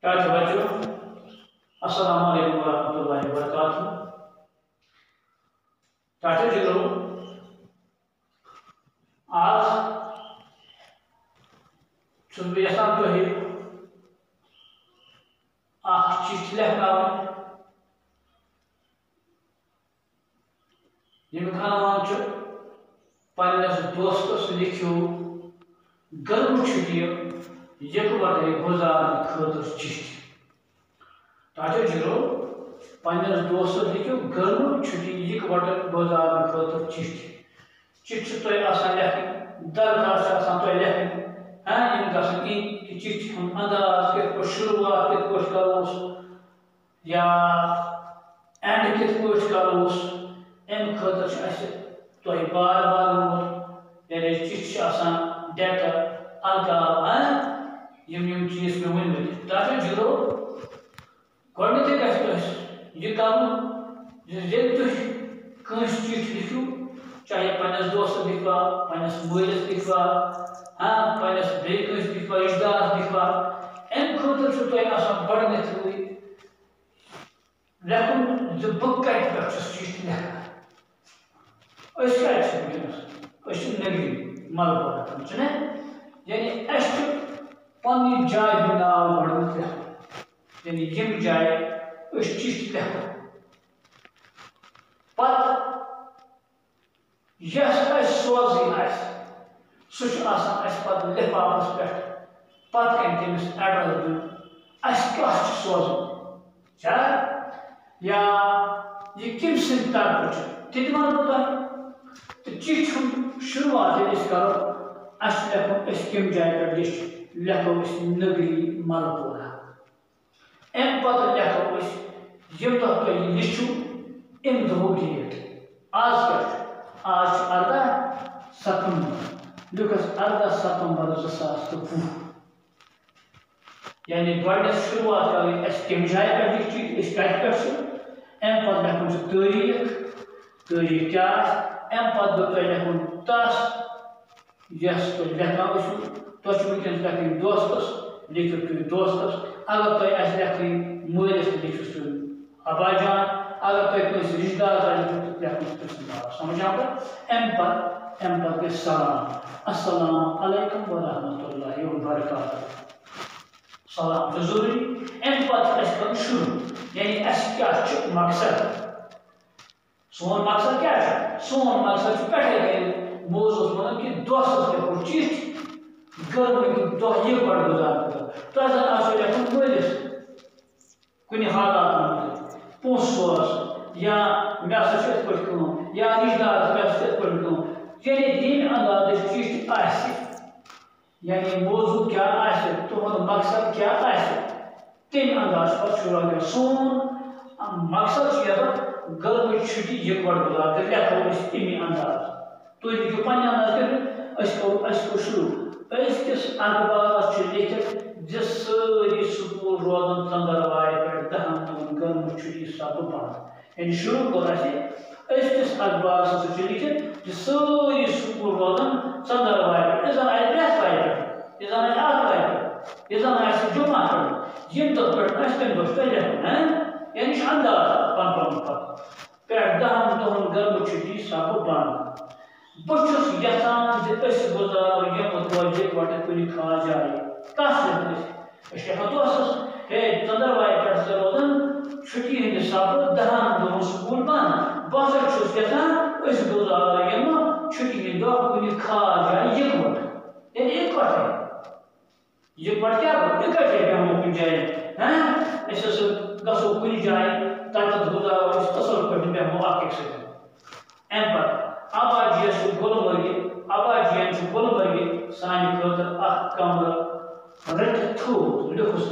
Taci bachcho, Assalamu alaikum warahmatullahi wabarakatuh. Taci jigaro, आज सुबह यहां तो है चिट्ठी लिखनावन यमखानावन च पन्नस दोस्तस लिखियो गर्म छुट्टी यकवटे गुजारने खतर चिट्ठी ताचे जिरो पन्नस दोस्तस लिखियो गर्म छुट्टी यकवटे गुजारने खतर चिट्ठी चिट्ठी तो आसान लेखन दरखास्त आसान तो लेखन हाँ इन गसन की चिट्ठी हम अंदाज के को शुरुआत के कोश करोस या एंड के कोश करोस एम खतर ऐसे तो ही बार बार यानी चिट्ठी आसान डेटा अलगा हाँ यम चीज में वन में ताकि जिरो कोई नहीं कैसे ये काम ये तो कंस चिट्ठी लिखो चाहे पन्नस दोस्त लिखवा पन्नस मोइलस लिखवा हाँ पन्नस बेकस लिखवा इजदार लिखवा एम खतर छो तो आसान पढ़ने थ्रू लेकिन जो बुक का एक चिट्ठी लिखा ऐसे नगी मल पड़ा यानी ऐसे पन्नी जाय नाव पढ़ने यानी यम जाय चिट्ठी लिखा पत यस सोजी सह लिफाफस पे पत तमिस एड्रेस दिन क्या सोजन या यह कम सद तरफ वन बह तो चिट्ठी शुरुआत करो लिखो कम जाए पे लिखो नगरी मलपोरा अम पत लिखो यम दह तुम लिखो अम दह डेट आज क्या आज 18 सितंबर लिखस 18 सितंबर 2020 यानी गॉडनेस शुरुआत करें कम जाए पे चिट्ठी कत पे अम पत लिखो तारीख क्या अम पत लिखो तस यस तुम लिखान तुम वनकस लिखन दोस्तस लिखो तुम दोस्तस अगर तुम लिखन मोलिस लिखो तुम अबा जान अगर तुम कस रिश्तेदार लिखो समझ आप अम पत गई सलाम अस्सलाम अलैकुम वरहमतुल्लाहि वबरकातुहू सलाम जरूरी अम पत कर शुरू यानी क्या मकसद सोन मकसद क्या है सोन मकसद पे मौजूद वन कि दोस्तस लिखो चिट्ठी गर्म दह यह बड़ गुजार तुम लिखन मोलिस कुछ हालात पोस सोस या मे या रिश्तेदार यानी दिन अंदाज चिट्ठी यानी मौजू क्या तुम मकसद क्या तम अंदाज पे शुरू सोन मकसद गर्म छुट्टी यकवट गुजार लिखो तमी अंदाज तुम लिखो पे अंदाज कर शुरू अकिस अखबार लिखित सारी स्कूल रोजन चंदरवार पे 10 दिन गर्म छुट्टी सब बंद यानी शुरू कर अकिस अखबार लिखित सारी स्कूल रोजन चंदरवार पे इस प्रेस वार पे इस वार पे जुमा पे यम दह पे तम दह लिखन यानी अंदाज पन पे 10 दिन गर्म छुट्टी सब बंद बहुत यहां गुजारो यम यकवटे कुछ खास जाए कस दोस्तस हे चंदरवार पे रोजन छुट्टी हंद सब 10 दिन स्कूल बंद बस यहां गुजारो यम छुट्टी हंद दह कुछ खास जाए यकवट यानी यकवट क्या इकट्ठे बेहमो कुछ जाए गो कुछ जाए तक गुजारो असल पे बेहमो अक अम पे आबाजी गुलमर्ग सान खतर कमर रट थोत लिखुस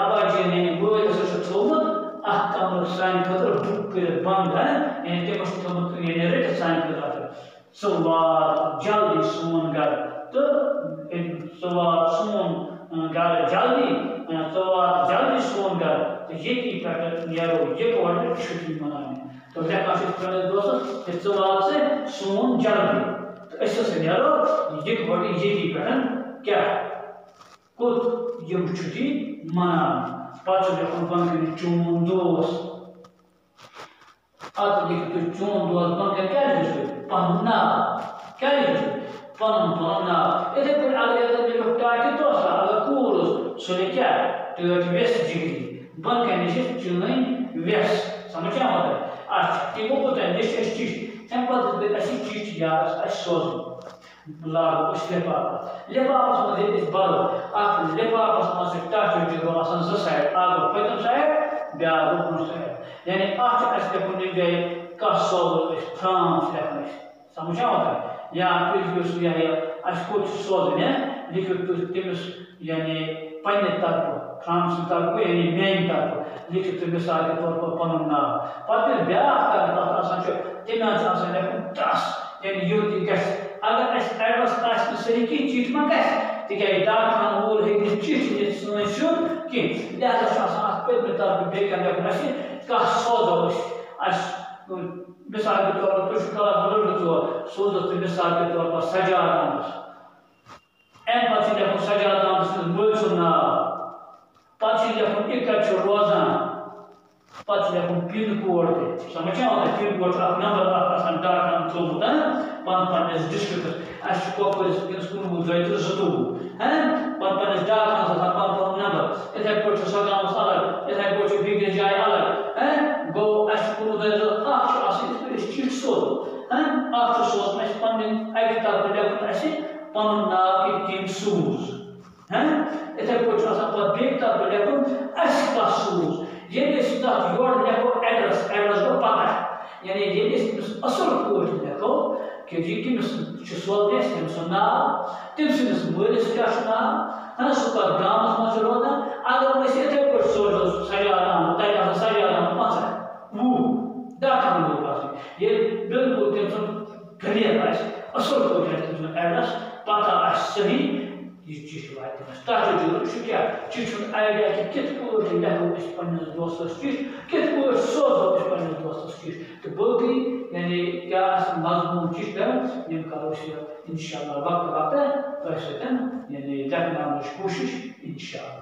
आबाजी ने बोलिस थोमुत कमर सान खतर बुक कर बंद यानी तमस थोमुत यानी रट सान खतर सवार जल्दी सोन घर तो सवार सोन घर जल्दी सवार जल्दी सोन घर तो ये पे नो यकवट छुट्टी मनाने तो लिखा दोस्तों सवाल से सोन जल्दी तो नो यकवट ये पे क्या कुत यम छुट्टी मनान पत्र लिखुन बन चून दोस अत लिखित चून दोस बन क्या लिखित पन नाव क्या लिखित पन नाव इथे पे अगर लिखो टाइट दोस अगर कूल सो क्या टर्ट वेस जिगरी बन क्या निशे चुन वेस समझा होता है अच्छा टीमो को तंदिश चीज तम पद ऐसी चीज यार अस सोज लागो उस लिफाफस मज बल लिफाफस मज टच आसान जो साइड आगो पतम साइड ब्या रुकन साइड यानी अस लिखुन गए कह सोज फ्रांस लिखन समझा होता है या अस कुछ सोज लिखित तमिस यानी पन्ने तरफ फ्रांस तरफ यानी मेन तरफ लिखित मिसाल के तौर पर पन नाव पे ब्या तमें लिखुन तस यानी योत गस अगर एडवस सही की चीट मा गस तिक डाक खान वोल हे चीट सन सुन कि लिहाजा पे तरफ बे लिखुन कह सोजो मिसाल के तौर पर तुम कल लड़ो सोजो तो मिसाल के तौर पर सजाद अहमद अम पे लिखुन सजाद अहमद मल सु नाव पे लिखुन कत रोजान पे लिखुन पिन कोड समझा पिन कोड नंबर डाक थोमुत पन्नस डिस्ट्रिक्ट कोपरिस कुनवु 2 पन्नस डाक पन नंबर इथे पे सो गाँव अलग इथे पे बीस जाए अलग गो कुनवु चिट सोज सोज पे तरफ लिखुन पन नाव कि किम सूज इथे पे बे तरफ लिखुन कह सूज ये तथ योर लिखो एड्रेस गो पता यानी ये असल पे लिखो कि कमिस सोजने तम नाव तम सस मलिस क्या नाव सह कत गाँव मज रोजान अगर इथे पे सोजो सजाद अहमद तक सजाद अहमद 50 डाक लोग ये बिल्कुल तम क्लियर असल पे एड्रेस पता सही ये चिट वात तथ जरूरत क्या चिट आइडिया कि कित लिखो पन्नस दोस्तस चिट कित सोजो पन्नस दोस्तस चिट तो बाकी यानी क्या मजमून चिट यम करो इंशाअल्लाह वक्त यानी देखना कोशिश इंशाअल्लाह।